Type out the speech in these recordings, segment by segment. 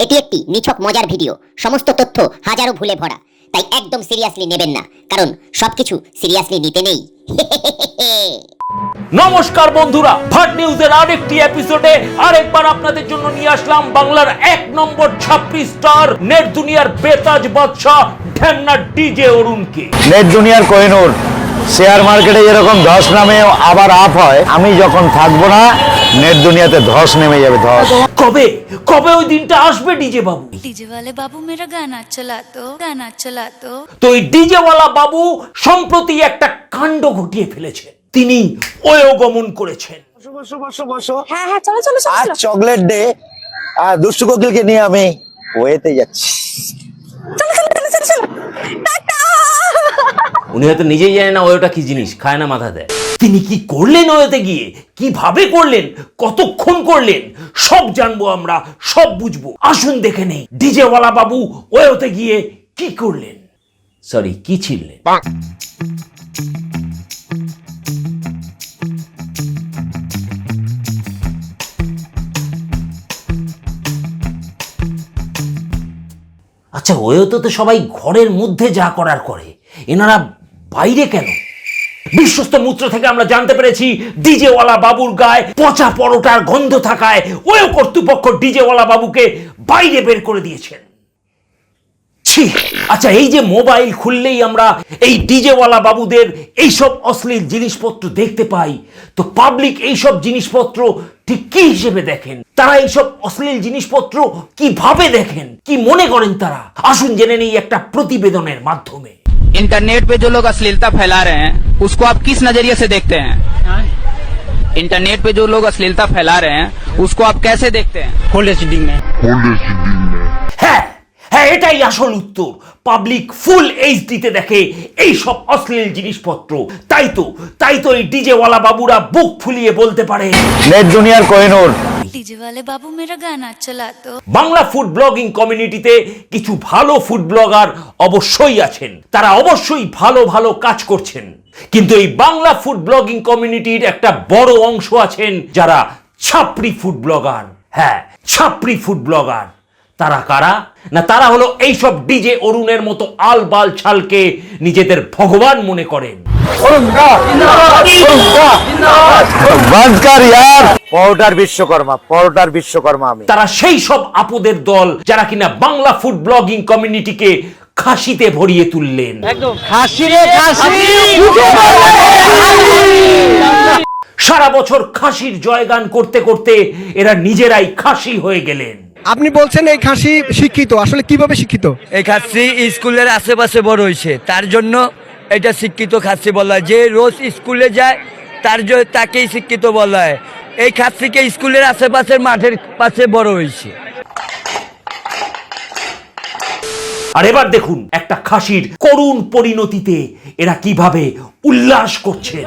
এটি একটি নিছক মজার ভিডিও, সমস্ত তথ্য হাজারো ভুলে ভরা, তাই একদম সিরিয়াসলি নেবেন না, কারণ সবকিছু সিরিয়াসলি নিতে নেই। নমস্কার বন্ধুরা, ভাট নিউজের আরেকটি এপিসোডে আরেকবার আপনাদের জন্য নিয়ে আসলাম বাংলার এক নম্বর ছাপরি স্টার, নেট দুনিয়ার বেতাজ বাদশা ঢ্যামনা ডিজে অরুণকে। নেট দুনিয়ার কোহিনূর শেয়ার মার্কেটে যেরকম ধস নামে আবার আপ হয়, আমি যখন থাকবো না নেট দুনিয়াতে ধস নেমে যাবে। ধস কবে কবে ওই দিনটা আসবে ডিজে বাবু? डीजे वाले बाबू मेरा गाना चला तो তো এই ডিজে ওয়ালা বাবু সম্প্রতি একটা কাণ্ড ঘটিয়ে ফেলেছেন। তিনি ওয়ো গমন করেছেন। বসো। হ্যাঁ চলো আজ চকলেট ডে, আর দুষ্টু কোকিলকে নিয়ে আমি ওয়েতে যাচ্ছি। উনি হয়তো নিজেই জানেন না ওটা কি জিনিস, খায় না মাথা দেয়। তিনি কি করলেন ওতে গিয়ে, কিভাবে করলেন, কতক্ষণ করলেন, সব জানবো আমরা, সব বুঝবো। আসুন দেখে নেই ডিজে ওয়ালা বাবু ওতে গিয়ে কি করলেন, সরি কি ছিলেন। আচ্ছা, ওয়েতে তো সবাই ঘরের মধ্যে যা করার করে, এনারা বাইরে কেন? বিশ্বস্ত মূত্র থেকে আমরা জানতে পেরেছি ডিজে ওয়ালা বাবুর গায়ে পচা পরোটার গন্ধ থাকায় ওই কর্তৃপক্ষ ডিজে ওয়ালা বাবুকে বাইরে বের করে দিয়েছেন। ছি! আচ্ছা, এই যে মোবাইল খুললেই আমরা এই ডিজে ওয়ালা বাবুদের এইসব অশ্লীল জিনিসপত্র দেখতে পাই, তো পাবলিক এইসব জিনিসপত্র ঠিক কি হিসেবে দেখেন? তারা এইসব অশ্লীল জিনিসপত্র কিভাবে দেখেন, কি মনে করেন তারা? আসুন জেনে নেই একটা প্রতিবেদনের মাধ্যমে। इंटरनेट पे जो लोग अश्लीलता फैला रहे हैं उसको आप किस नजरिए से देखते हैं? इंटरनेट पे जो लोग अश्लीलता फैला रहे हैं उसको आप कैसे देखते हैं? फुल एचडी में। হ্যাঁ হ্যাঁ, এটাই আসল উত্তর। পাবলিক ফুল এইচডিতে দেখে এই সব অশ্লীল জিনিসপত্র। তাই তো এই ডিজে ওয়ালা বাবুরা বুক ফুলিয়ে বলতে পারে নেট দুনিয়ার কোহিনূর। डीजे वाले बाबू मेरा गाना चला तो বাংলা ফুড ব্লগিং কমিউনিটিতে কিছু ভালো ফুড ব্লগার অবশ্যই আছেন, তারা অবশ্যই ভালো ভালো কাজ করছেন। কিন্তু এই বাংলা ফুড ব্লগিং কমিউনিটির একটা বড় অংশ আছেন যারা ছাপরি ফুড ব্লগার। হ্যাঁ, ছাপরি ফুড ব্লগার। তারা কারা? না, তারা হলো এইসব ডিজে অরুণের মতো আলবাল ছালকে নিজেদের ভগবান মনে করেন। পরোটার বিশ্বকর্মা আমি। তারা সেই সব আপদের দল যারা কিনা বাংলা ফুড ব্লগিং কমিউনিটিকে খাসিতে ভরিয়ে তুললেন। সারা বছর খাসির জয়গান করতে করতে এরা নিজেরাই খাসি হয়ে গেলেন। আপনি বলছেন এই খাসি শিক্ষিত, আসলে কিভাবে শিক্ষিত? এই খাসি স্কুলের আশেপাশে বড় হয়েছে, তার জন্য এটা শিক্ষিত খাসি বলা হয়। যে রোজ স্কুলে যায় তাকেই শিক্ষিত বলা হয়। এই খাসিকে স্কুলের আশেপাশের মাঠের পাশে বড় হয়েছে। আর এবার দেখুন একটা খাসির করুণ পরিণতিতে এরা কিভাবে উল্লাস করছে।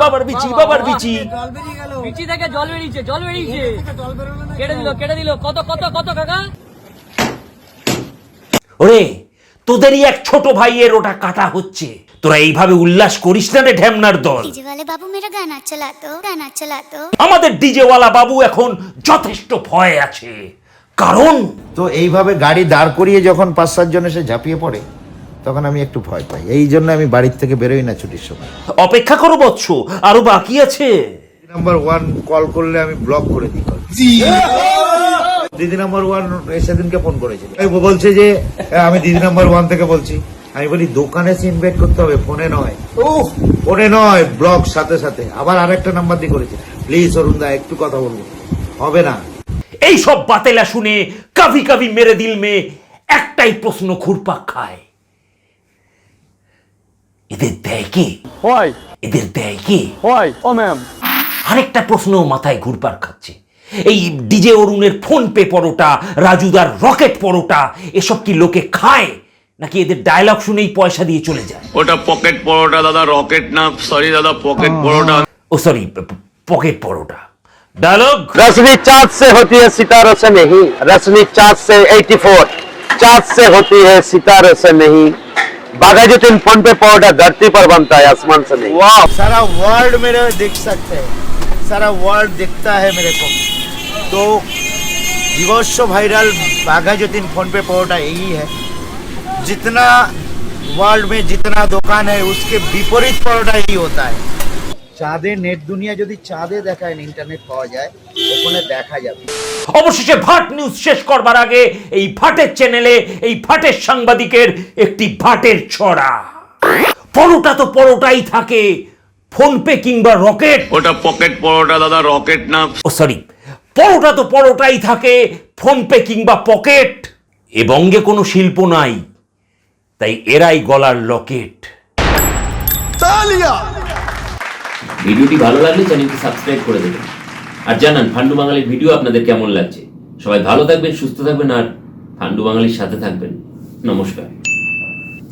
বাবার বিচি থেকে জল বেরিয়েছে কেটে দিল কত কাকা। ওরে, তোদেরই এক ছোট ভাইয়ের ওটা কাটা হচ্ছে, তোরা এইভাবে উল্লাস করিস না রে ঢ্যামনার দল। डीजे वाले बाबू मेरा गाना चला तो আমাদের ডিজে ওয়ালা বাবু এখন যথেষ্ট ভয় আছে, কারণ তো এইভাবে গাড়ি দাঁড় করিয়ে যখন 5-7 জন এসে ঝাঁপিয়ে পড়ে, তখন আমি একটু ভয় পাই। এই জন্য আমি বাড়ির থেকে বেরোই না ছুটির সময়। অপেক্ষা করো বৎস, আরো বাকি আছে। নাম্বার 1 কল করলে আমি ব্লক করে দিই কল। দিদি নাম্বার 1 সেদিনকে ফোন করেছিল, বলছে যে আমি দিদি নাম্বার 1 থেকে বলছি। আমি বলি দোকানে ইনভাইট করতে হবে, ফোনে নয়, ব্লক সাথে সাথে। আবার আরেকটা নাম্বার দিয়ে করেছে, প্লিজ অরুণ দা একটু কথা বলবো। হবে না। এই সব বাতেলা শুনে কাভি কাভি মেরে দিল মে একটাই প্রশ্ন ঘুরপাক খায়, এদের দেয় কে? এদের দেয় কে? আরেকটা প্রশ্ন মাথায় ঘুরপাক খাচ্ছে, এই ডিজে অরুণের ফোন পে পরোটা, রাজুদার রকেট পরোটা, এসব কি লোকে খায় নাকি এদের ডায়লগ শুনেই পয়সা দিয়ে চলে যায়? ওটা পকেট পরোটা দাদা, রকেট না, সরি দাদা, পকেট পরোটা। ও সরি, পকেট পরোটা। डायलॉग। रसनी चाँद से होती है सितारों से नहीं, रसनी चाँद से 84, चाँद से होती है सितारों से नहीं, बाघाजुद्दीन फोन पे पौधा धरती पर बनता है आसमान से नहीं। वाह, सारा वर्ल्ड मेरे देख सकते हैं, सारा वर्ल्ड दिखता है मेरे को। तो विवश वायरल बाघा जतीन फोन पे परोटा यही है, जितना वर्ल्ड में जितना दुकान है उसके विपरीत परोटा यही होता है। চাঁদে নেট দুনিয়া যদি চাঁদে দেখায় না, ইন্টারনেট পাওয়া যায়, ওখানে দেখা যাবে। অবশেষে ভাট নিউজ শেষ করবার আগে এই ভাটের চ্যানেলে এই ভাটের সাংবাদিকের একটি ভাটের ছড়া। পরোটা তো পরোটাই থাকে, ফোন পে কিংবা রকেট, ওটা পকেট পরোটা দাদা, রকেট না। ও সরি, পরোটা তো পরোটাই থাকে, ফোন পে কিংবা পকেট। এ বঙ্গে কোনো শিল্প নাই, তাই এরাই গলার লকেট। ভিডিওটি ভালো লাগলে চ্যানেলটি সাবস্ক্রাইব করে দেবেন আর জানান ফান্ডু বাঙালির ভিডিও আপনাদের কেমন লাগছে। সবাই ভালো থাকবেন, সুস্থ থাকবেন আর ফান্ডু বাঙালির সাথে থাকবেন। নমস্কার।